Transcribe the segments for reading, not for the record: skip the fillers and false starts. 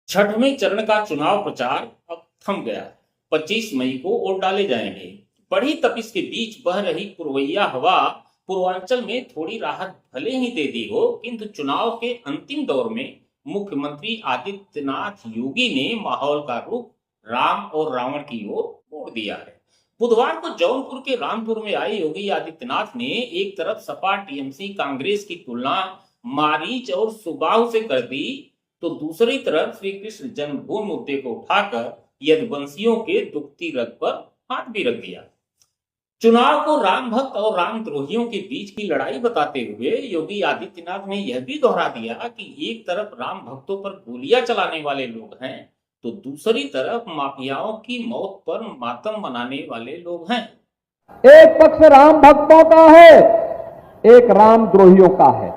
छठवें चरण का चुनाव प्रचार अब थम गया। 25 मई को वोट डाले जाएंगे। बड़ी तपिश के बीच बह रही पुरवैया हवा पूर्वांचल में थोड़ी राहत भले ही दे दी हो, किंतु चुनाव के अंतिम दौर में मुख्यमंत्री आदित्यनाथ योगी ने माहौल का रुख राम और रावण की ओर मोड़ दिया है। बुधवार को जौनपुर के रामपुर में आए योगी आदित्यनाथ ने एक तरफ सपा टीएमसी कांग्रेस की तुलना मारीच और सुबाहु से कर दी, तो दूसरी तरफ श्री कृष्ण जन्मभूमि मुद्दे को उठाकर यदुवंशियों के दुखती रथ पर हाथ भी रख दिया। चुनाव को राम भक्त और रामद्रोहियों के बीच की लड़ाई बताते हुए योगी आदित्यनाथ ने यह भी दोहरा दिया कि एक तरफ राम भक्तों पर गोलियां चलाने वाले लोग हैं, तो दूसरी तरफ माफियाओं की मौत पर मातम मनाने वाले लोग हैं। एक पक्ष राम भक्तों का है, एक रामद्रोहियों का है।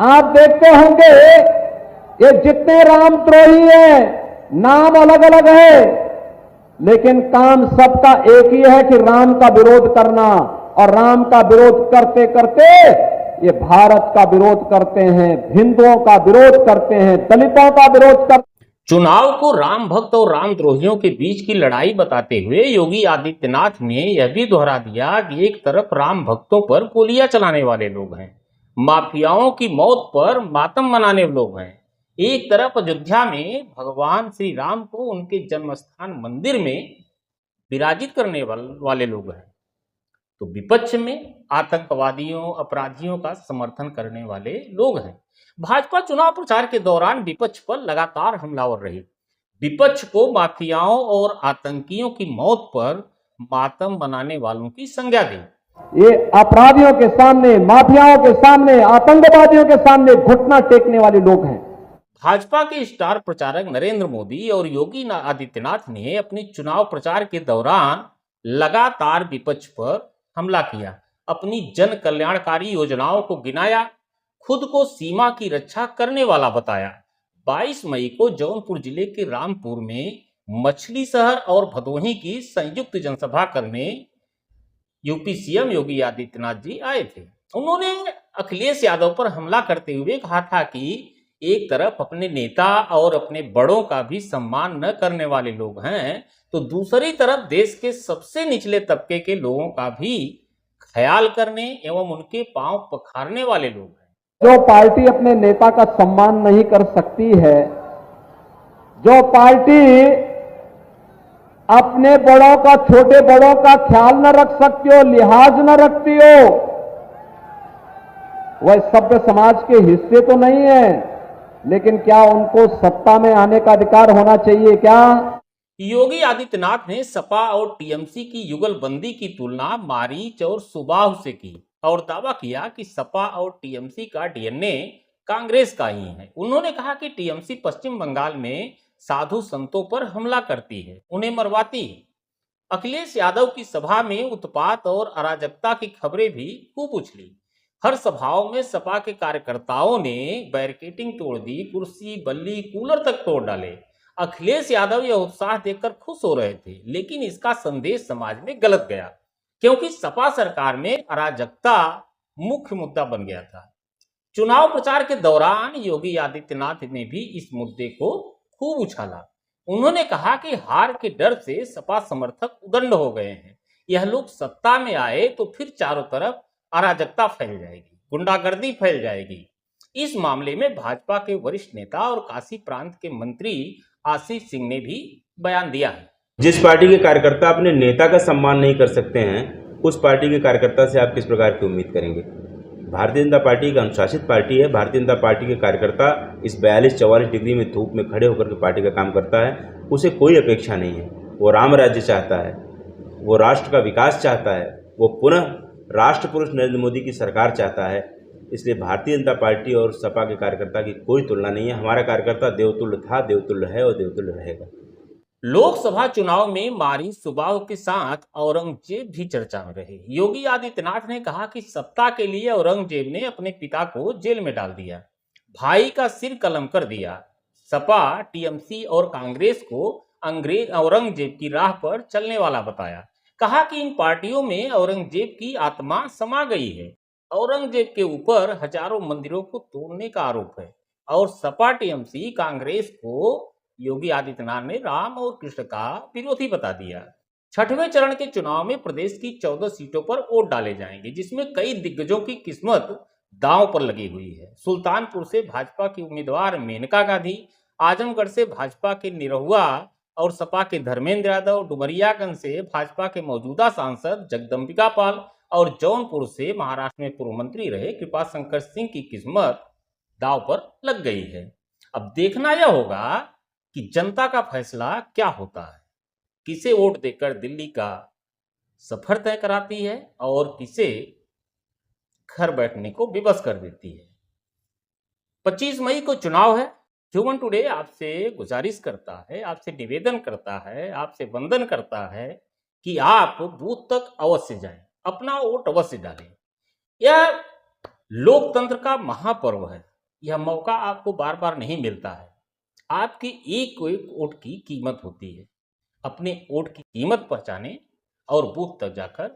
आप देखते होंगे ये जितने रामद्रोही हैं, नाम अलग अलग है, लेकिन काम सबका एक ही है कि राम का विरोध करना। और राम का विरोध करते करते ये भारत का विरोध करते हैं, हिंदुओं का विरोध करते हैं, दलितों का विरोध करते। चुनाव को राम भक्त और रामद्रोहियों के बीच की लड़ाई बताते हुए योगी आदित्यनाथ ने यह भी दोहरा दिया कि एक तरफ राम भक्तों पर गोलियां चलाने वाले लोग हैं, माफियाओं की मौत पर मातम मनाने लोग हैं, एक तरफ अयोध्या में भगवान श्री राम को उनके जन्मस्थान मंदिर में विराजित करने वाले लोग हैं, तो विपक्ष में आतंकवादियों अपराधियों का समर्थन करने वाले लोग हैं। भाजपा चुनाव प्रचार के दौरान विपक्ष पर लगातार हमलावर रही। विपक्ष को माफियाओं और आतंकियों की मौत पर मातम बनाने वालों की संज्ञा दी। ये अपराधियों के सामने, माफियाओं के सामने, आतंकवादियों के सामने घुटना टेकने वाले लोग हैं। भाजपा के स्टार प्रचारक नरेंद्र मोदी और योगी आदित्यनाथ ने अपने चुनाव प्रचार के दौरान लगातार विपक्ष पर हमला किया, अपनी जन कल्याणकारी योजनाओं को गिनाया, खुद को सीमा की रक्षा करने वाला बताया। 22 मई को जौनपुर जिले के रामपुर में मछली शहर और भदोही की संयुक्त जनसभा करने यूपी सीएम योगी आदित्यनाथ जी आए थे। उन्होंने अखिलेश यादव पर हमला करते हुए कहा था कि एक तरफ अपने नेता और अपने बड़ों का भी सम्मान न करने वाले लोग हैं, तो दूसरी तरफ देश के सबसे निचले तबके के लोगों का भी ख्याल करने एवं उनके पांव पखारने वाले लोग हैं। जो पार्टी अपने नेता का सम्मान नहीं कर सकती है, जो पार्टी अपने बड़ों का, छोटे बड़ों का ख्याल न रख सकती हो, लिहाज न रखती हो, वह सभ्य समाज के हिस्से तो नहीं है। लेकिन क्या उनको सत्ता में आने का अधिकार होना चाहिए क्या? योगी आदित्यनाथ ने सपा और टीएमसी की युगलबंदी की तुलना मारीच और सुबाहु से की और दावा किया कि सपा और टीएमसी का डीएनए कांग्रेस का ही है। उन्होंने कहा कि टीएमसी पश्चिम बंगाल में साधु संतों पर हमला करती है, उन्हें मरवाती है। अखिलेश यादव की सभा में उत्पात और अराजकता की खबरें भी खूब उछली। हर सभाओं में सपा के कार्यकर्ताओं ने बैरिकेडिंग तोड़ दी, कुर्सी बल्ली कूलर तक तोड़ डाले। अखिलेश यादव यह उत्साह देखकर खुश हो रहे थे, लेकिन इसका संदेश समाज में गलत गया, क्योंकि सपा सरकार में अराजकता मुख्य मुद्दा बन गया था। चुनाव प्रचार के दौरान योगी आदित्यनाथ ने भी इस मुद्दे को खूब उछाला। उन्होंने कहा कि हार के डर से सपा समर्थक उदंड हो गए हैं। यह लोग सत्ता में आए तो फिर चारों तरफ अराजकता फैल जाएगी, गुंडागर्दी फैल जाएगी। इस मामले में भाजपा के वरिष्ठ नेता और काशी प्रांत के मंत्री आशीष सिंह ने भी बयान दिया है। जिस पार्टी के कार्यकर्ता अपने नेता का सम्मान नहीं कर सकते हैं, उस पार्टी के कार्यकर्ता से आप किस प्रकार की उम्मीद करेंगे? भारतीय जनता पार्टी एक अनुशासित पार्टी है। भारतीय जनता पार्टी के कार्यकर्ता इस 42-44 डिग्री में धूप में खड़े होकर के पार्टी का काम करता है। उसे कोई अपेक्षा नहीं है। वो राम राज्य चाहता है, वो राष्ट्र का विकास चाहता है, वो पुनः राष्ट्र पुरुष नरेंद्र मोदी की सरकार चाहता है। इसलिए भारतीय जनता पार्टी और सपा के कार्यकर्ता की कोई तुलना नहीं है। हमारा कार्यकर्ता देवतुल्य था, देवतुल्य है और देवतुल्य रहेगा। लोकसभा चुनाव में मारीच सुबाहु के साथ औरंगजेब भी चर्चा में रहे। योगी आदित्यनाथ ने कहा कि सत्ता के लिए औरंगजेब ने अपने पिता को जेल में डाल दिया, भाई का सिर कलम कर दिया। सपा टीएमसी और कांग्रेस को अंग्रेज औरंगजेब की राह पर चलने वाला बताया। कहा कि इन पार्टियों में औरंगजेब की आत्मा समा गई है। औरंगजेब के ऊपर हजारों मंदिरों को तोड़ने का आरोप है। और सपा टीएमसी कांग्रेस को योगी आदित्यनाथ ने राम और कृष्ण का विरोधी बता दिया। छठवें चरण के चुनाव में प्रदेश की 14 सीटों पर वोट डाले जाएंगे, जिसमें कई दिग्गजों की किस्मत दांव पर लगी हुई है। सुल्तानपुर से भाजपा की उम्मीदवार मेनका गांधी, आजमगढ़ से भाजपा के निरहुआ और सपा के धर्मेंद्र यादव, डुमरियागंज से भाजपा के मौजूदा सांसद जगदम्बिका पाल और जौनपुर से महाराष्ट्र में पूर्व मंत्री रहे कृपाशंकर सिंह की किस्मत दांव पर लग गई है। अब देखना यह होगा कि जनता का फैसला क्या होता है, किसे वोट देकर दिल्ली का सफर तय कराती है और किसे घर बैठने को विवश कर देती है। 25 मई को चुनाव है। ह्यूमन टुडे आपसे गुजारिश करता है, आपसे निवेदन करता है, आपसे वंदन करता है कि आप बूथ तक अवश्य जाएं, अपना वोट अवश्य डालें। यह लोकतंत्र का महापर्व है। यह मौका आपको बार बार नहीं मिलता है। आपकी एक वोट की कीमत होती है। अपने वोट की कीमत पहचानें और बूथ तक जाकर